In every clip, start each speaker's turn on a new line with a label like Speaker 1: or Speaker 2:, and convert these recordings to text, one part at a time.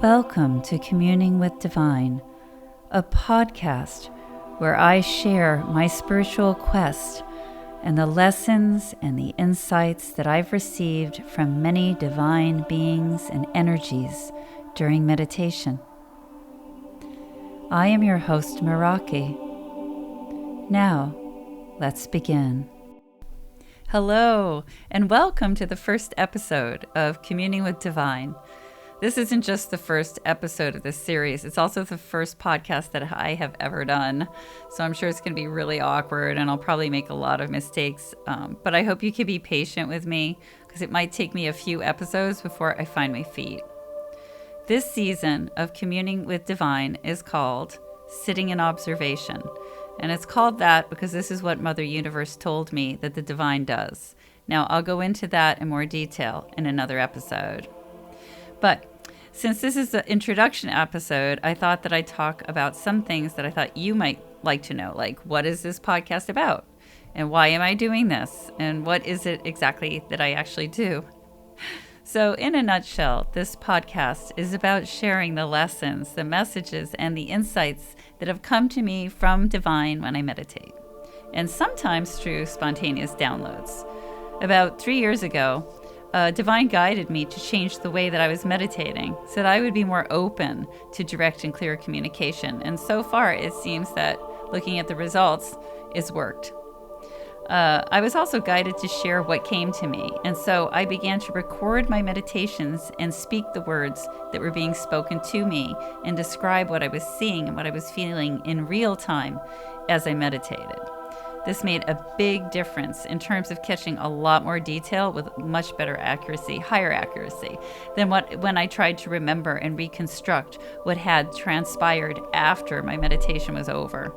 Speaker 1: Welcome to Communing with Divine, a podcast where I share my spiritual quest and the lessons and the insights that I've received from many divine beings and energies during meditation. I am your host, Meraki. Now, let's begin. Hello, and welcome to the first episode of Communing with Divine. This isn't just the first episode of this series, it's also the first podcast that I have ever done. So I'm sure it's going to be really awkward and I'll probably make a lot of mistakes. But I hope you can be patient with me because it might take me a few episodes before I find my feet. This season of Communing with Divine is called Sitting in Observation. And it's called that because this is what Mother Universe told me that the divine does. Now, I'll go into that in more detail in another episode. But since this is the introduction episode, I thought that I'd talk about some things that I thought you might like to know, like what is this podcast about? And why am I doing this? And what is it exactly that I actually do? So in a nutshell, this podcast is about sharing the lessons, the messages, and the insights that have come to me from Divine when I meditate, and sometimes through spontaneous downloads. About 3 years ago, Divine guided me to change the way that I was meditating so that I would be more open to direct and clear communication. And so far, it seems that looking at the results, it's worked. I was also guided to share what came to me. And so I began to record my meditations and speak the words that were being spoken to me and describe what I was seeing and what I was feeling in real time as I meditated. This made a big difference in terms of catching a lot more detail with much better accuracy, higher accuracy, than when I tried to remember and reconstruct what had transpired after my meditation was over.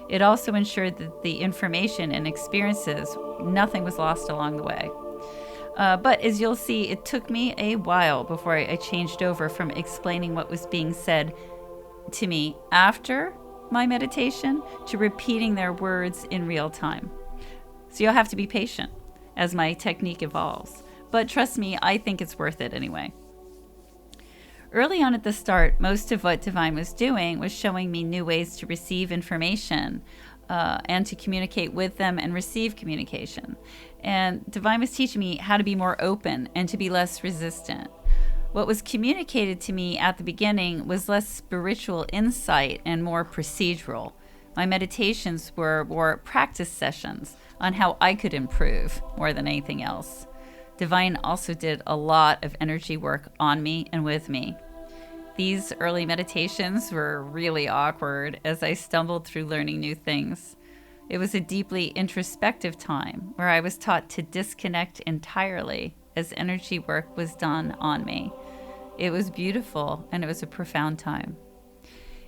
Speaker 1: It also ensured that the information and experiences, nothing was lost along the way. But as you'll see, it took me a while before I changed over from explaining what was being said to me after my meditation to repeating their words in real time. So you'll have to be patient as my technique evolves. But trust me, I think it's worth it anyway. Early on at the start, most of what Divine was doing was showing me new ways to receive information and to communicate with them and receive communication. And Divine was teaching me how to be more open and to be less resistant. What was communicated to me at the beginning was less spiritual insight and more procedural. My meditations were more practice sessions on how I could improve more than anything else. Divine also did a lot of energy work on me and with me. These early meditations were really awkward as I stumbled through learning new things. It was a deeply introspective time where I was taught to disconnect entirely as energy work was done on me. It was beautiful and it was a profound time.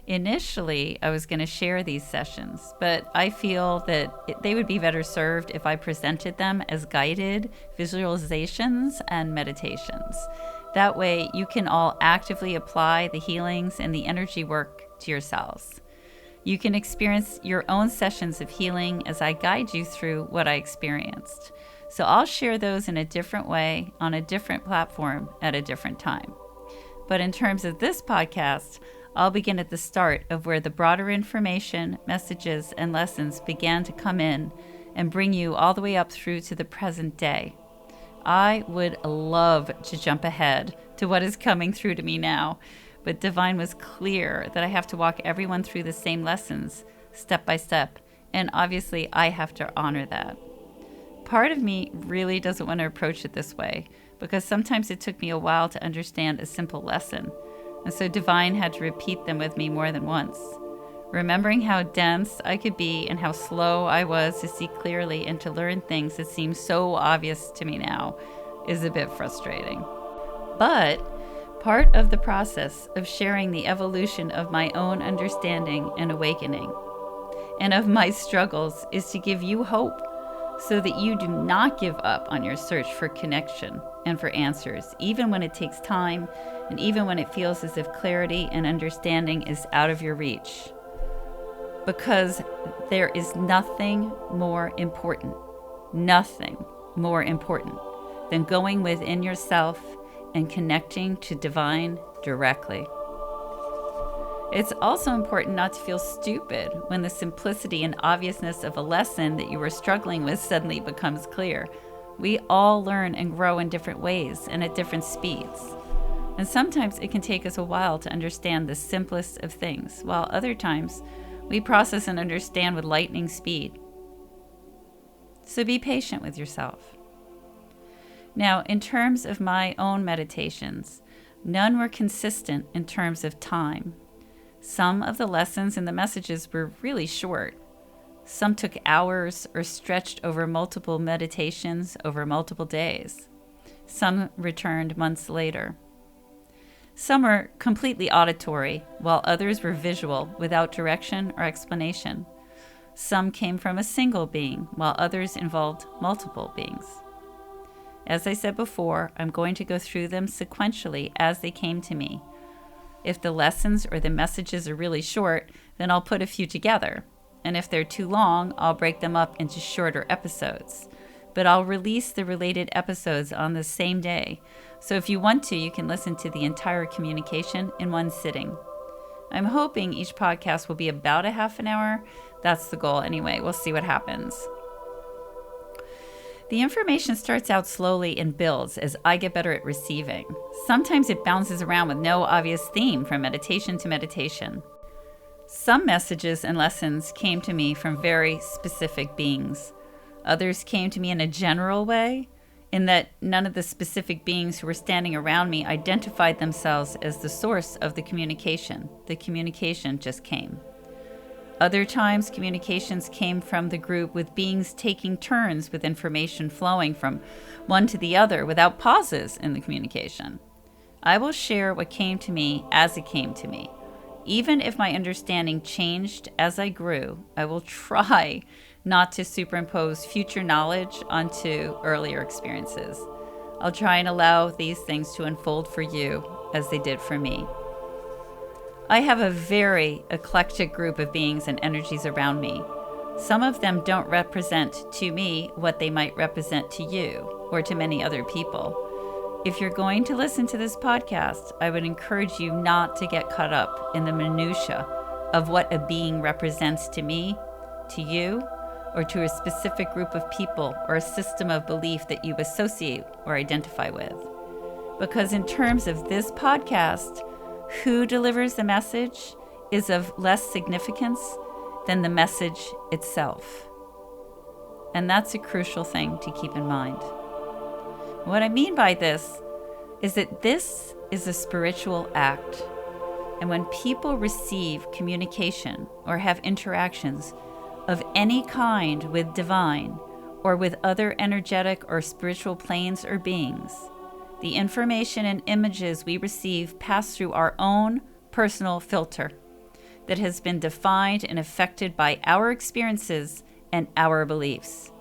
Speaker 1: Initially, I was going to share these sessions, but I feel that they would be better served if I presented them as guided visualizations and meditations. That way, you can all actively apply the healings and the energy work to yourselves. You can experience your own sessions of healing as I guide you through what I experienced. So I'll share those in a different way on a different platform at a different time. But in terms of this podcast, I'll begin at the start of where the broader information, messages, and lessons began to come in and bring you all the way up through to the present day. I would love to jump ahead to what is coming through to me now, but Divine was clear that I have to walk everyone through the same lessons, step by step, and obviously I have to honor that. Part of me really doesn't want to approach it this way because sometimes it took me a while to understand a simple lesson, and so Divine had to repeat them with me more than once. Remembering how dense I could be and how slow I was to see clearly and to learn things that seem so obvious to me now is a bit frustrating. But part of the process of sharing the evolution of my own understanding and awakening and of my struggles is to give you hope so that you do not give up on your search for connection and for answers, even when it takes time and even when it feels as if clarity and understanding is out of your reach. Because there is nothing more important than going within yourself and connecting to Divine directly. It's also important not to feel stupid when the simplicity and obviousness of a lesson that you were struggling with suddenly becomes clear. We all learn and grow in different ways and at different speeds. And sometimes it can take us a while to understand the simplest of things, while other times we process and understand with lightning speed. So be patient with yourself. Now, in terms of my own meditations, none were consistent in terms of time. Some of the lessons and the messages were really short. Some took hours or stretched over multiple meditations over multiple days. Some returned months later. Some were completely auditory, while others were visual without direction or explanation. Some came from a single being, while others involved multiple beings. As I said before, I'm going to go through them sequentially as they came to me. If the lessons or the messages are really short, then I'll put a few together. And if they're too long, I'll break them up into shorter episodes. But I'll release the related episodes on the same day. So if you want to, you can listen to the entire communication in one sitting. I'm hoping each podcast will be about a half an hour. That's the goal anyway. We'll see what happens. The information starts out slowly and builds as I get better at receiving. Sometimes it bounces around with no obvious theme from meditation to meditation. Some messages and lessons came to me from very specific beings. Others came to me in a general way, in that none of the specific beings who were standing around me identified themselves as the source of the communication. The communication just came. Other times, communications came from the group with beings taking turns with information flowing from one to the other without pauses in the communication. I will share what came to me as it came to me. Even if my understanding changed as I grew, I will try not to superimpose future knowledge onto earlier experiences. I'll try and allow these things to unfold for you as they did for me. I have a very eclectic group of beings and energies around me. Some of them don't represent to me what they might represent to you or to many other people. If you're going to listen to this podcast, I would encourage you not to get caught up in the minutia of what a being represents to me, to you, or to a specific group of people or a system of belief that you associate or identify with. Because in terms of this podcast, who delivers the message is of less significance than the message itself. And that's a crucial thing to keep in mind. What I mean by this is that this is a spiritual act. And when people receive communication or have interactions of any kind with divine or with other energetic or spiritual planes or beings, the information and images we receive pass through our own personal filter that has been defined and affected by our experiences and our beliefs.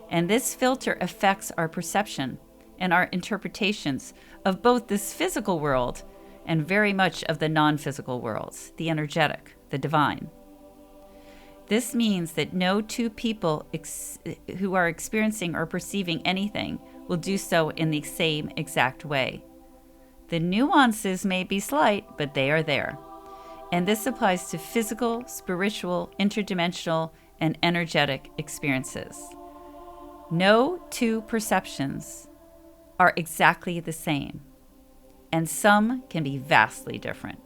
Speaker 1: And this filter affects our perception and our interpretations of both this physical world and very much of the non-physical worlds, the energetic, the divine. This means that no two people who are experiencing or perceiving anything will do so in the same exact way. The nuances may be slight, but they are there. And this applies to physical, spiritual, interdimensional, and energetic experiences. No two perceptions are exactly the same, and some can be vastly different.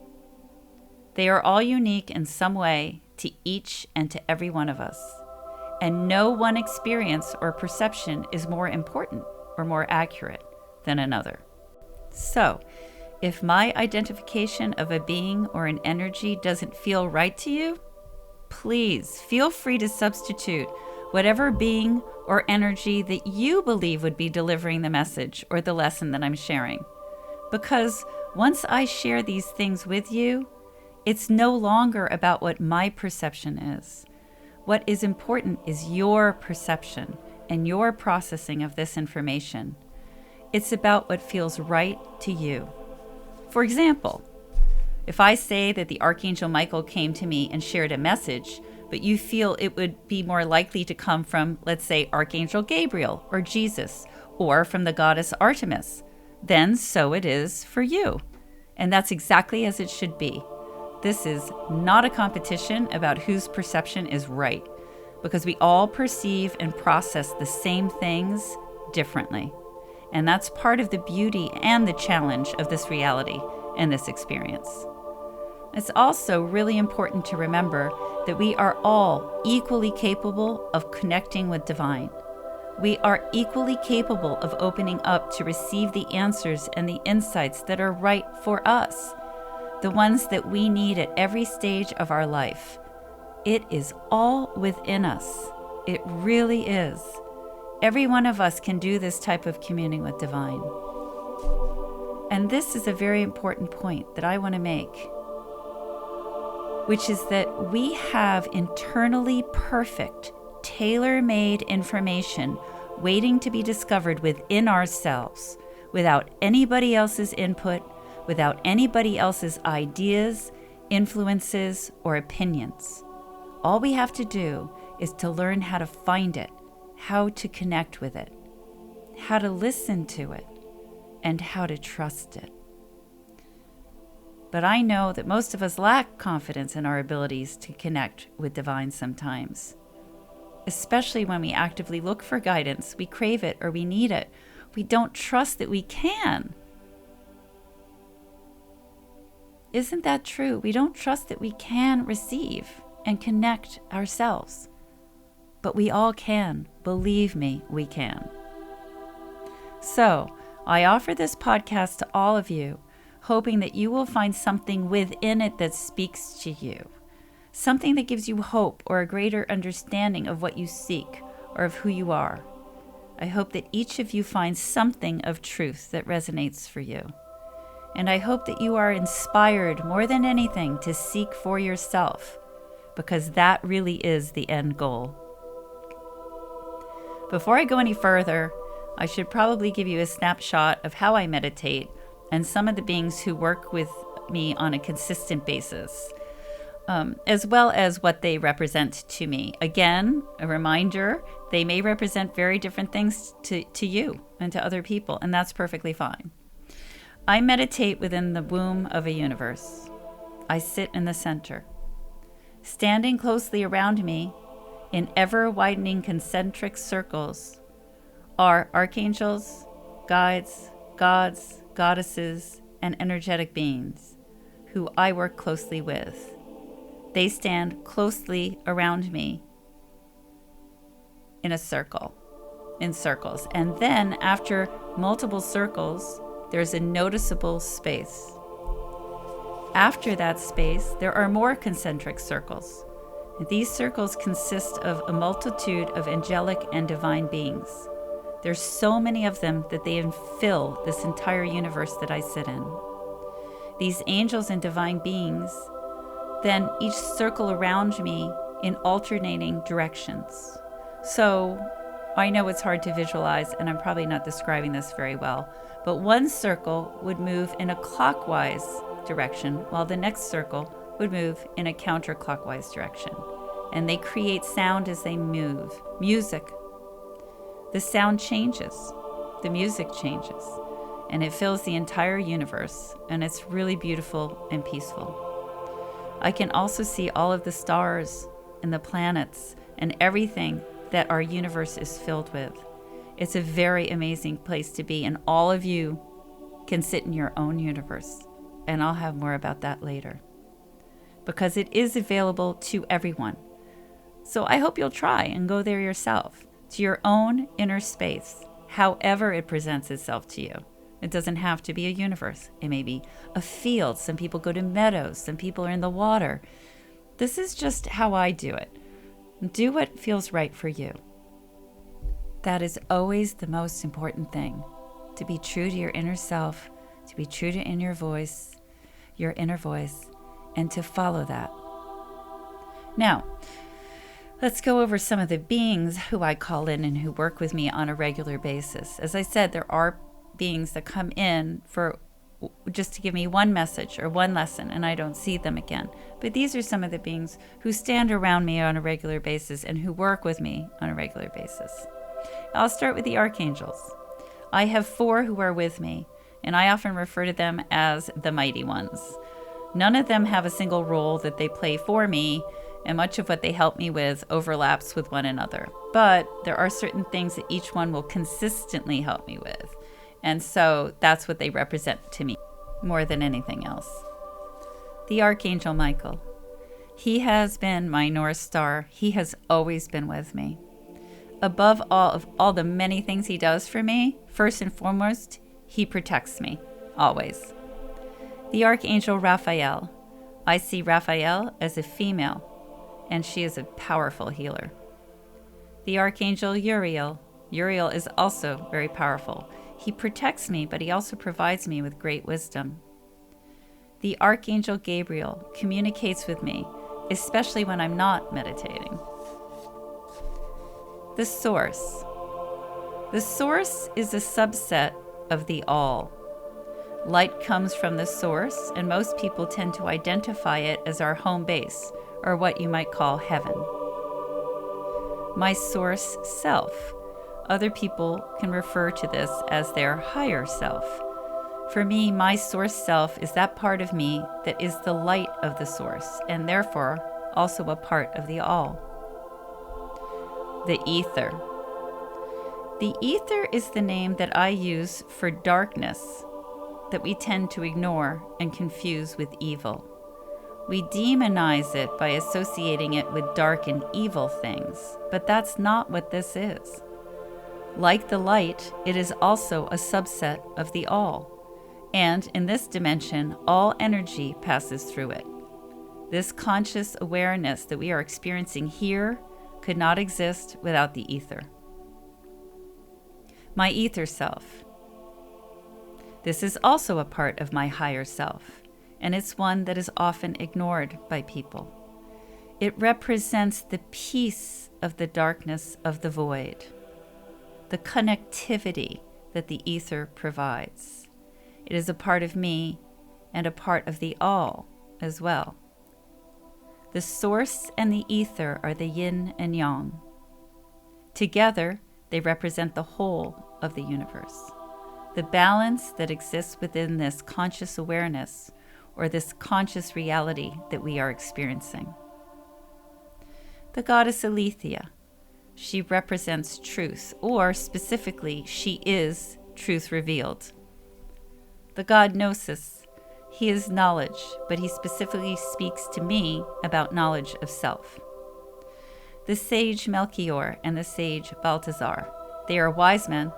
Speaker 1: They are all unique in some way to each and to every one of us, and no one experience or perception is more important or more accurate than another. So, if my identification of a being or an energy doesn't feel right to you, please feel free to substitute whatever being or energy that you believe would be delivering the message or the lesson that I'm sharing. Because once I share these things with you, it's no longer about what my perception is. What is important is your perception and your processing of this information. It's about what feels right to you. For example, if I say that the Archangel Michael came to me and shared a message, but you feel it would be more likely to come from, let's say, Archangel Gabriel or Jesus, or from the goddess Artemis, then so it is for you. And that's exactly as it should be. This is not a competition about whose perception is right, because we all perceive and process the same things differently. And that's part of the beauty and the challenge of this reality and this experience. It's also really important to remember that we are all equally capable of connecting with divine. We are equally capable of opening up to receive the answers and the insights that are right for us, the ones that we need at every stage of our life. It is all within us. It really is. Every one of us can do this type of communing with divine. And this is a very important point that I want to make, which is that we have internally perfect, tailor-made information waiting to be discovered within ourselves, without anybody else's input, without anybody else's ideas, influences, or opinions. All we have to do is to learn how to find it, how to connect with it, how to listen to it, and how to trust it. But I know that most of us lack confidence in our abilities to connect with divine sometimes, especially when we actively look for guidance, we crave it or we need it. We don't trust that we can. Isn't that true? We don't trust that we can receive and connect ourselves. But we all can. Believe me, we can. So, I offer this podcast to all of you, hoping that you will find something within it that speaks to you, something that gives you hope or a greater understanding of what you seek or of who you are. I hope that each of you finds something of truth that resonates for you. And I hope that you are inspired more than anything to seek for yourself, because that really is the end goal. Before I go any further, I should probably give you a snapshot of how I meditate and some of the beings who work with me on a consistent basis, as well as what they represent to me. Again, a reminder, they may represent very different things to you and to other people, and that's perfectly fine. I meditate within the womb of a universe. I sit in the center. Standing closely around me, in ever-widening concentric circles, are archangels, guides, gods, goddesses, and energetic beings who I work closely with. They stand closely around me in circles. And then after multiple circles, there's a noticeable space. After that space, there are more concentric circles. These circles consist of a multitude of angelic and divine beings. There's so many of them that they fill this entire universe that I sit in. These angels and divine beings then each circle around me in alternating directions. So I know it's hard to visualize, and I'm probably not describing this very well, but one circle would move in a clockwise direction, while the next circle would move in a counterclockwise direction. And they create sound as they move. Music. The sound changes. The music changes. And it fills the entire universe. And it's really beautiful and peaceful. I can also see all of the stars and the planets and everything that our universe is filled with. It's a very amazing place to be, and all of you can sit in your own universe. And I'll have more about that later, because it is available to everyone. So I hope you'll try and go there yourself, to your own inner space, however it presents itself to you. It doesn't have to be a universe. It may be a field. Some people go to meadows. Some people are in the water. This is just how I do it. Do what feels right for you. That is always the most important thing, to be true to your inner self, to be true to your inner voice, and to follow that. Now, let's go over some of the beings who I call in and who work with me on a regular basis. As I said, there are beings that come in for just to give me one message or one lesson, and I don't see them again. But these are some of the beings who stand around me on a regular basis and who work with me on a regular basis. I'll start with the archangels. I have 4 who are with me, and I often refer to them as the mighty ones. None of them have a single role that they play for me, and much of what they help me with overlaps with one another. But there are certain things that each one will consistently help me with. And so that's what they represent to me more than anything else. The Archangel Michael. He has been my North Star. He has always been with me. Above all the many things he does for me, first and foremost, he protects me, always. The Archangel Raphael. I see Raphael as a female, and she is a powerful healer. The Archangel Uriel. Uriel is also very powerful. He protects me, but he also provides me with great wisdom. The Archangel Gabriel communicates with me, especially when I'm not meditating. The Source. The Source is a subset of the All. Light comes from the Source, and most people tend to identify it as our home base, or what you might call heaven. My Source Self. Other people can refer to this as their higher self. For me, my Source Self is that part of me that is the light of the Source, and therefore also a part of the All. The Ether. The Ether is the name that I use for darkness that we tend to ignore and confuse with evil. We demonize it by associating it with dark and evil things, but that's not what this is. Like the light, it is also a subset of the All. And in this dimension, all energy passes through it. This conscious awareness that we are experiencing here could not exist without the ether. My ether self. This is also a part of my higher self, and it's one that is often ignored by people. It represents the peace of the darkness of the void, the connectivity that the ether provides. It is a part of me and a part of the All as well. The Source and the ether are the yin and yang. Together, they represent the whole of the universe, the balance that exists within this conscious awareness or this conscious reality that we are experiencing. The goddess Aletheia. She represents truth, or specifically, she is truth revealed. The god Gnosis. He is knowledge, but he specifically speaks to me about knowledge of self. The sage Melchior and the sage Balthazar. They are wise men,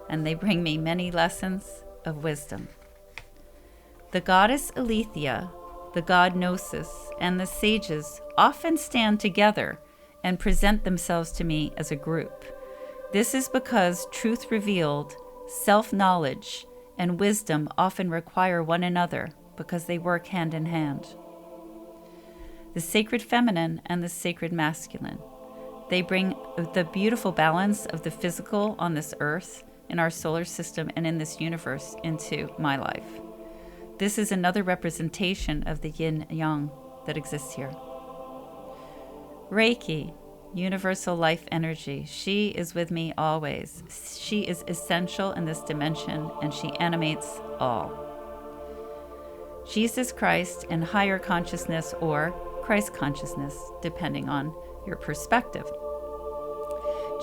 Speaker 1: and they bring me many lessons of wisdom. The goddess Aletheia, the god Gnosis, and the sages often stand together and present themselves to me as a group. This is because truth revealed, self-knowledge, and wisdom often require one another because they work hand in hand. The sacred feminine and the sacred masculine. They bring the beautiful balance of the physical on this earth, in our solar system, and in this universe into my life. This is another representation of the yin and yang that exists here. Reiki, universal life energy. She is with me always. She is essential in this dimension, and she animates all. Jesus Christ and higher consciousness, or Christ consciousness, depending on your perspective.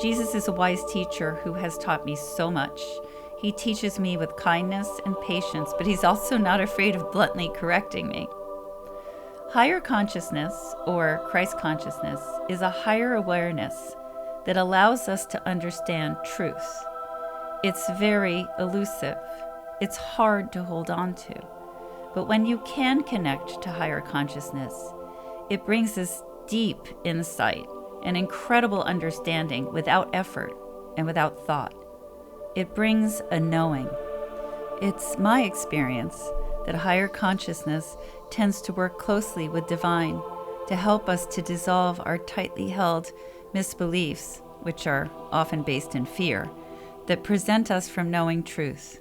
Speaker 1: Jesus is a wise teacher who has taught me so much. He teaches me with kindness and patience, but he's also not afraid of bluntly correcting me. Higher consciousness, or Christ consciousness, is a higher awareness that allows us to understand truth. It's very elusive. It's hard to hold on to. But when you can connect to higher consciousness, it brings us deep insight and incredible understanding without effort and without thought. It brings a knowing. It's my experience that higher consciousness tends to work closely with divine to help us to dissolve our tightly held misbeliefs, which are often based in fear, that prevent us from knowing truth.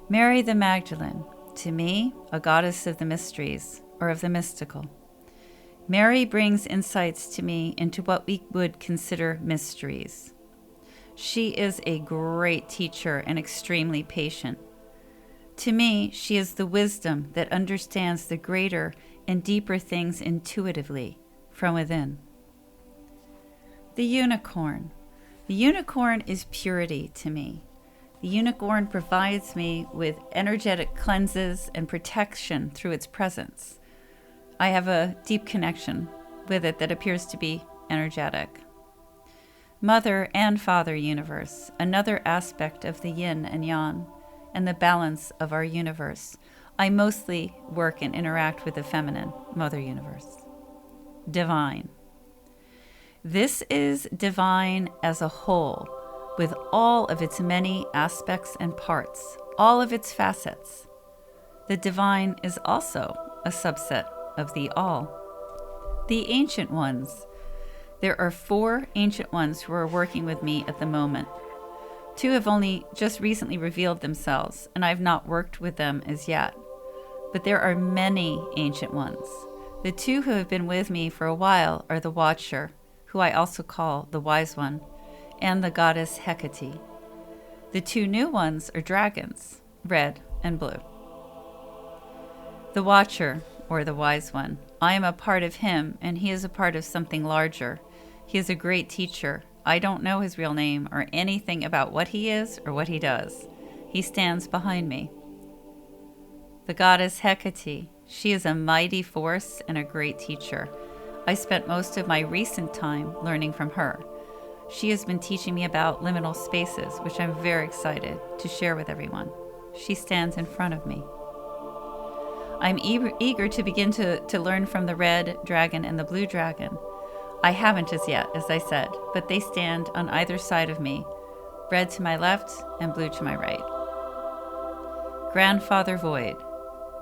Speaker 1: Mary the Magdalene, to me, a goddess of the mysteries or of the mystical. Mary brings insights to me into what we would consider mysteries. She is a great teacher and extremely patient. To me, she is the wisdom that understands the greater and deeper things intuitively from within. The unicorn. The unicorn is purity to me. The unicorn provides me with energetic cleanses and protection through its presence. I have a deep connection with it that appears to be energetic. Mother and Father universe, another aspect of the yin and yang and the balance of our universe. I mostly work and interact with the feminine, Mother universe. Divine. This is divine as a whole, with all of its many aspects and parts, all of its facets. The divine is also a subset of the all. The ancient ones. There are 4 ancient ones who are working with me at the moment. 2 have only just recently revealed themselves, and I've not worked with them as yet. But there are many ancient ones. The 2 who have been with me for a while are the Watcher, who I also call the Wise One, and the goddess Hecate. The 2 new ones are dragons, red and blue. The Watcher, or the Wise One, I am a part of him, and he is a part of something larger. He is a great teacher. I don't know his real name or anything about what he is or what he does. He stands behind me. The goddess Hecate, she is a mighty force and a great teacher. I spent most of my recent time learning from her. She has been teaching me about liminal spaces, which I'm very excited to share with everyone. She stands in front of me. I'm eager to begin to learn from the red dragon and the blue dragon. I haven't as yet, as I said, but they stand on either side of me, red to my left and blue to my right. Grandfather Void,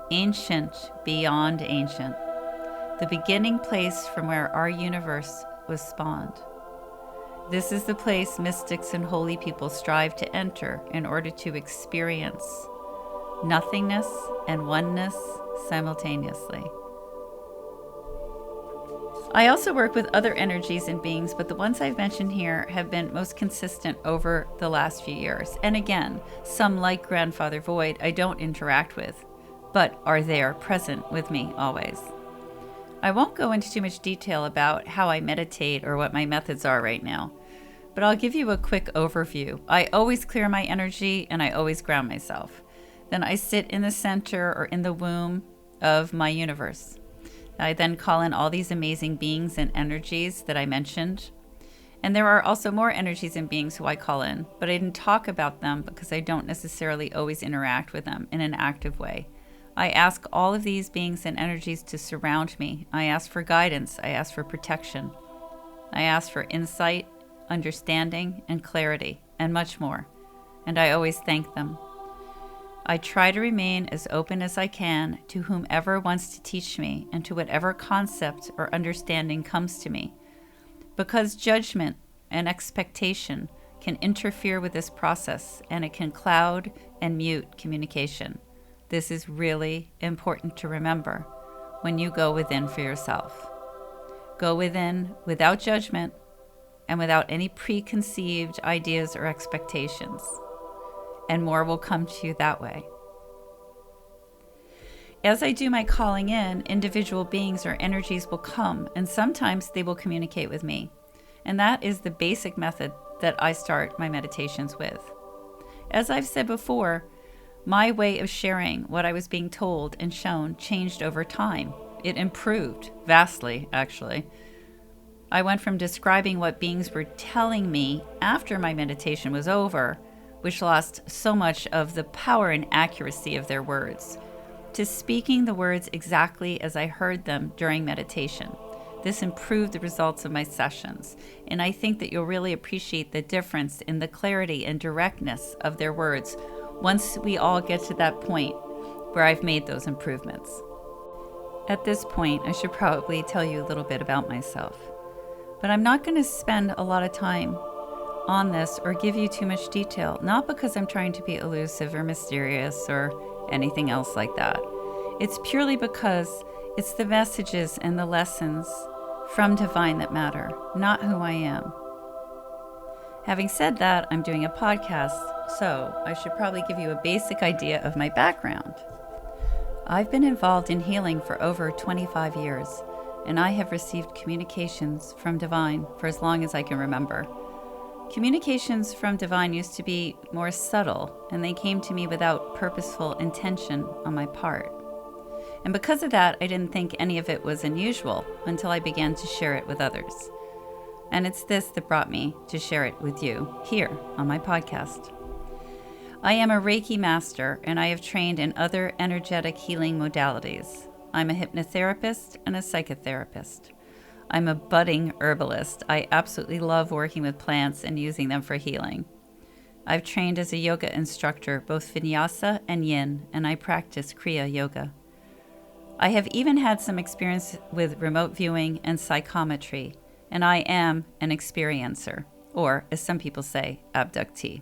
Speaker 1: ancient beyond ancient, the beginning place from where our universe was spawned. This is the place mystics and holy people strive to enter in order to experience nothingness and oneness simultaneously. I also work with other energies and beings, but the ones I've mentioned here have been most consistent over the last few years. And again, some like Grandfather Void I don't interact with, but are there present with me always. I won't go into too much detail about how I meditate or what my methods are right now, but I'll give you a quick overview. I always clear my energy and I always ground myself. Then I sit in the center or in the womb of my universe. I then call in all these amazing beings and energies that I mentioned. And there are also more energies and beings who I call in, but I didn't talk about them because I don't necessarily always interact with them in an active way. I ask all of these beings and energies to surround me. I ask for guidance. I ask for protection. I ask for insight, understanding, and clarity, and much more. And I always thank them. I try to remain as open as I can to whomever wants to teach me and to whatever concept or understanding comes to me, because judgment and expectation can interfere with this process and it can cloud and mute communication. This is really important to remember when you go within for yourself. Go within without judgment and without any preconceived ideas or expectations. And more will come to you that way. As I do my calling in, individual beings or energies will come, and sometimes they will communicate with me. And that is the basic method that I start my meditations with. As I've said before, my way of sharing what I was being told and shown changed over time. It improved vastly, actually. I went from describing what beings were telling me after my meditation was over, which lost so much of the power and accuracy of their words, to speaking the words exactly as I heard them during meditation. This improved the results of my sessions, and I think that you'll really appreciate the difference in the clarity and directness of their words once we all get to that point where I've made those improvements. At this point, I should probably tell you a little bit about myself, but I'm not going to spend a lot of time on this or give you too much detail, not because I'm trying to be elusive or mysterious or anything else like that. It's purely because it's the messages and the lessons from Divine that matter, not who I am. Having said that, I'm doing a podcast, so I should probably give you a basic idea of my background. I've been involved in healing for over 25 years, and I have received communications from Divine for as long as I can remember. Communications from Divine used to be more subtle, and they came to me without purposeful intention on my part. And because of that, I didn't think any of it was unusual until I began to share it with others. And it's this that brought me to share it with you here on my podcast. I am a Reiki master, and I have trained in other energetic healing modalities. I'm a hypnotherapist and a psychotherapist. I'm a budding herbalist. I absolutely love working with plants and using them for healing. I've trained as a yoga instructor, both Vinyasa and Yin, and I practice Kriya Yoga. I have even had some experience with remote viewing and psychometry, and I am an experiencer, or as some people say, abductee.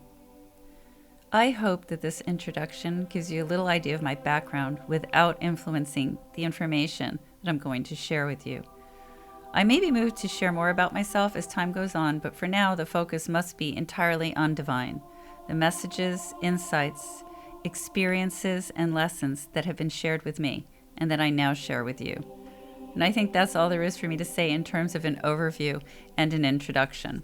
Speaker 1: I hope that this introduction gives you a little idea of my background without influencing the information that I'm going to share with you. I may be moved to share more about myself as time goes on, but for now the focus must be entirely on Divine, the messages, insights, experiences, and lessons that have been shared with me and that I now share with you. And I think that's all there is for me to say in terms of an overview and an introduction.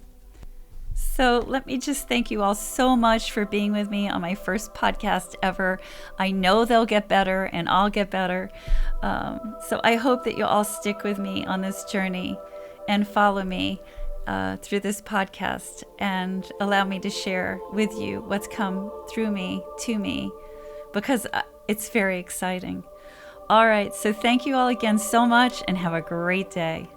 Speaker 1: So let me just thank you all so much for being with me on my first podcast ever. I know they'll get better and I'll get better. So I hope that you'll all stick with me on this journey and follow me through this podcast and allow me to share with you what's come through me to me, because it's very exciting. All right, so thank you all again so much and have a great day.